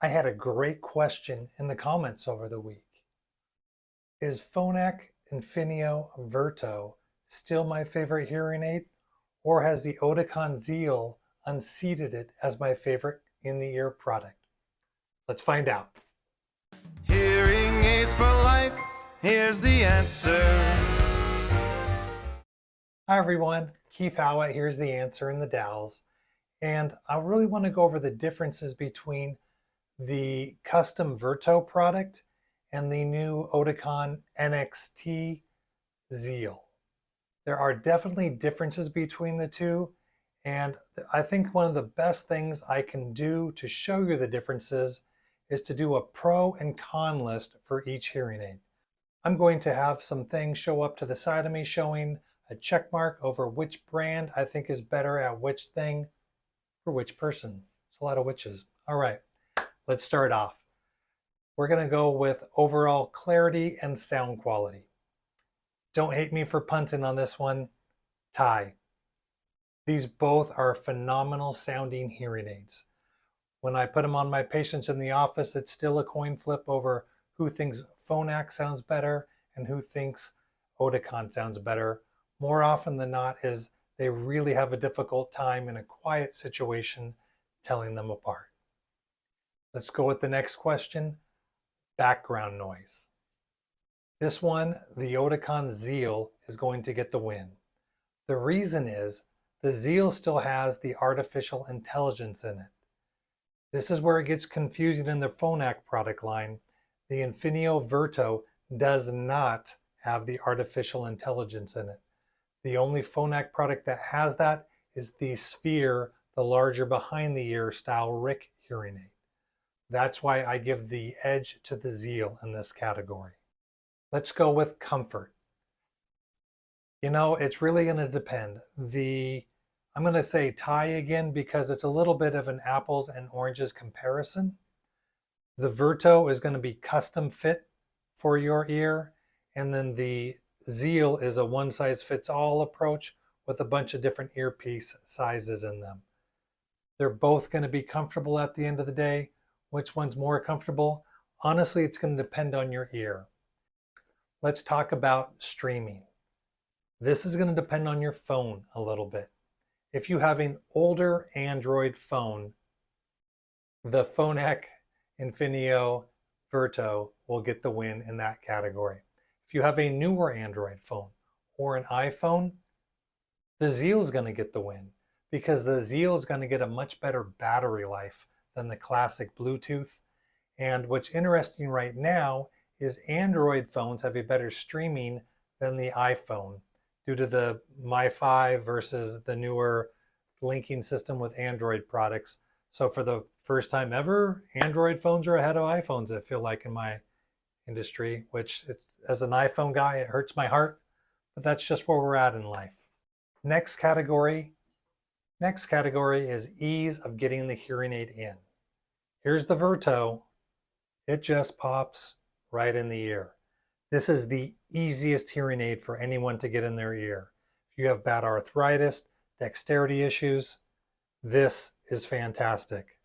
I had a great question in the comments over the week. Is Phonak Infinio Virto still my favorite hearing aid, or has the Oticon Zeal unseated it as my favorite in-the-ear product? Let's find out. Hearing aids for life, here's the answer. Hi everyone, Keith Howitt, here's the answer in the Dalles. And I really want to go over the differences between the custom Virto product and the new Oticon NXT Zeal. There are definitely differences between the two, and I think one of the best things I can do to show you the differences is to do a pro and con list for each hearing aid. I'm going to have some things show up to the side of me showing a check mark over which brand I think is better at which thing for which person. It's a lot of whiches. All right, let's start off. We're going to go with overall clarity and sound quality. Don't hate me for punting on this one. Tie. These both are phenomenal sounding hearing aids. When I put them on my patients in the office, it's still a coin flip over who thinks Phonak sounds better and who thinks Oticon sounds better. More often than not is they really have a difficult time in a quiet situation telling them apart. Let's go with the next question. Background noise. This one, the Oticon Zeal, is going to get the win. The reason is the Zeal still has the artificial intelligence in it. This is where it gets confusing in the Phonak product line. The Infinio Virto does not have the artificial intelligence in it. The only Phonak product that has that is the Sphere, the larger behind the ear style RIC hearing aid. That's why I give the edge to the Zeal in this category. Let's go with comfort. You know, it's really going to depend. I'm going to say tie again because it's a little bit of an apples and oranges comparison. The Virto is going to be custom fit for your ear, and then the Zeal is a one-size-fits-all approach with a bunch of different earpiece sizes in them. They're both going to be comfortable at the end of the day. Which one's more comfortable? Honestly, it's going to depend on your ear. Let's talk about streaming. This is going to depend on your phone a little bit. If you have an older Android phone, the Phonak Infinio Virto will get the win in that category. If you have a newer Android phone or an iPhone, the Zeal is going to get the win because the Zeal is going to get a much better battery life than the classic Bluetooth. And what's interesting right now is Android phones have a better streaming than the iPhone due to the Mi-Fi versus the newer linking system with Android products. So for the first time ever, Android phones are ahead of iPhones, I feel like, in my industry, which as an iPhone guy, it hurts my heart, but that's just where we're at in life. Next category is ease of getting the hearing aid in. Here's the Virto. It just pops right in the ear. This is the easiest hearing aid for anyone to get in their ear. If you have bad arthritis, dexterity issues, this is fantastic.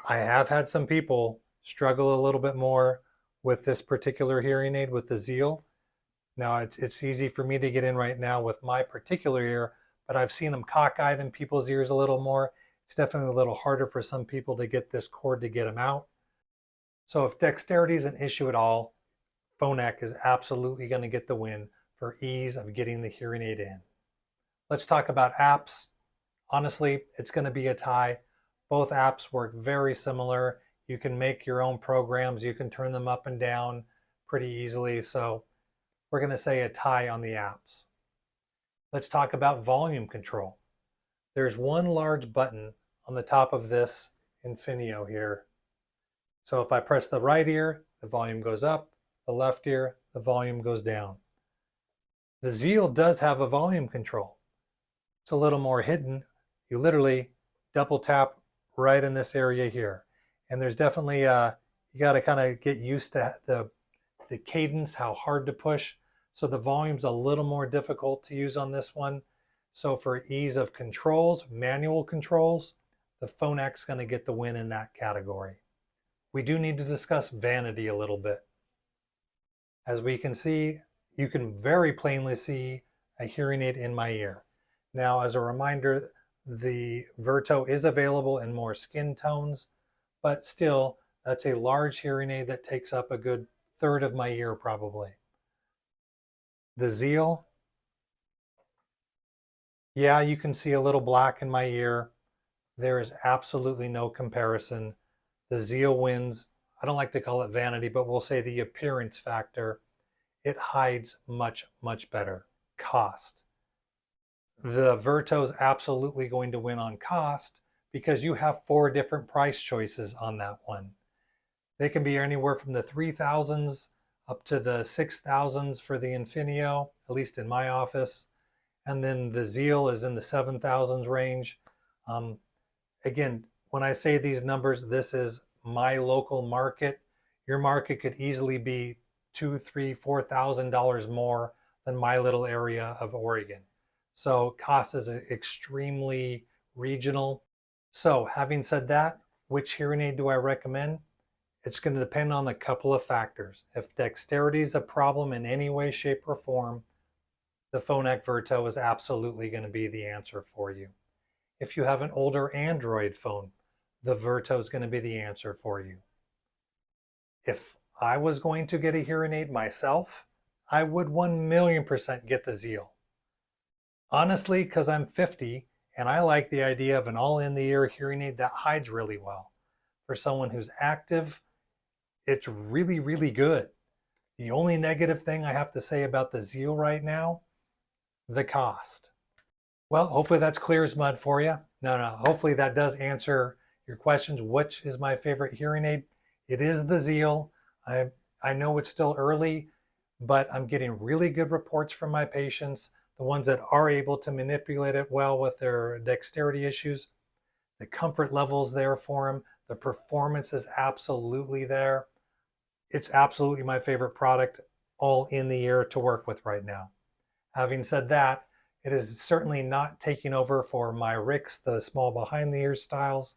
I have had some people struggle a little bit more with this particular hearing aid with the Zeal. Now it's easy for me to get in right now with my particular ear, but I've seen them cockeyed in people's ears a little more. It's definitely a little harder for some people to get this cord to get them out. So if dexterity is an issue at all, Phonak is absolutely going to get the win for ease of getting the hearing aid in. Let's talk about apps. Honestly, it's going to be a tie. Both apps work very similar. You can make your own programs. You can turn them up and down pretty easily. So we're going to say a tie on the apps. Let's talk about volume control. There's one large button on the top of this Infinio here. So if I press the right ear, the volume goes up. The left ear, the volume goes down. The Zeal does have a volume control. It's a little more hidden. You literally double tap right in this area here. And there's definitely, you got to kind of get used to the cadence, how hard to push. So the volume's a little more difficult to use on this one. So for ease of controls, manual controls, the Phonak's going to get the win in that category. we do need to discuss vanity a little bit. As we can see, you can very plainly see a hearing aid in my ear. Now, as a reminder, the Virto is available in more skin tones, but still, that's a large hearing aid that takes up a good third of my ear probably. The Zeal, yeah, you can see a little black in my ear. There is absolutely no comparison. The Zeal wins. I don't like to call it vanity, but we'll say the appearance factor. It hides much, much better. Cost. The Virto is absolutely going to win on cost because you have 4 different price choices on that one. They can be anywhere from the 3,000s up to the 6,000s for the Infinio, at least in my office. And then the Zeal is in the 7,000s range. Again, when I say these numbers, this is my local market. Your market could easily be $2,000, $3,000, $4,000 more than my little area of Oregon. So cost is extremely regional. So having said that, which hearing aid do I recommend? It's going to depend on a couple of factors. If dexterity is a problem in any way, shape, or form, the Phonak Virto is absolutely going to be the answer for you. If you have an older Android phone, the Virto is going to be the answer for you. If I was going to get a hearing aid myself, I would 1,000,000% get the Zeal. Honestly, because I'm 50 and I like the idea of an all-in-the-ear hearing aid that hides really well. For someone who's active, it's really, really good. The only negative thing I have to say about the Zeal right now, the cost. Well, hopefully that's clear as mud for you. No, hopefully that does answer your questions. Which is my favorite hearing aid? It is the Zeal. I know it's still early, but I'm getting really good reports from my patients, the ones that are able to manipulate it well with their dexterity issues. The comfort level is there for them. The performance is absolutely there. It's absolutely my favorite product, all in the ear to work with right now. Having said that, it is certainly not taking over for my Ricks, the small behind the ears styles.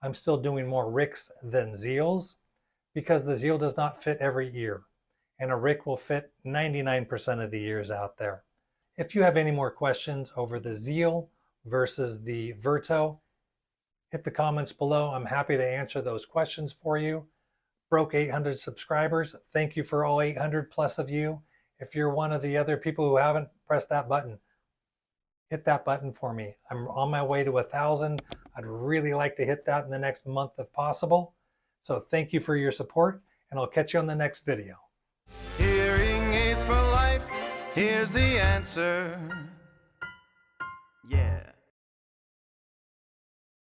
I'm still doing more Ricks than Zeals because the Zeal does not fit every ear, and a Rick will fit 99% of the ears out there. If you have any more questions over the Zeal versus the Virto, hit the comments below. I'm happy to answer those questions for you. Broke 800 subscribers. Thank you for all 800 plus of you. If you're one of the other people who haven't, press that button. Hit that button for me. I'm on my way to 1,000. I'd really like to hit that in the next month if possible. So thank you for your support, and I'll catch you on the next video. Hearing aids for life, here's the answer.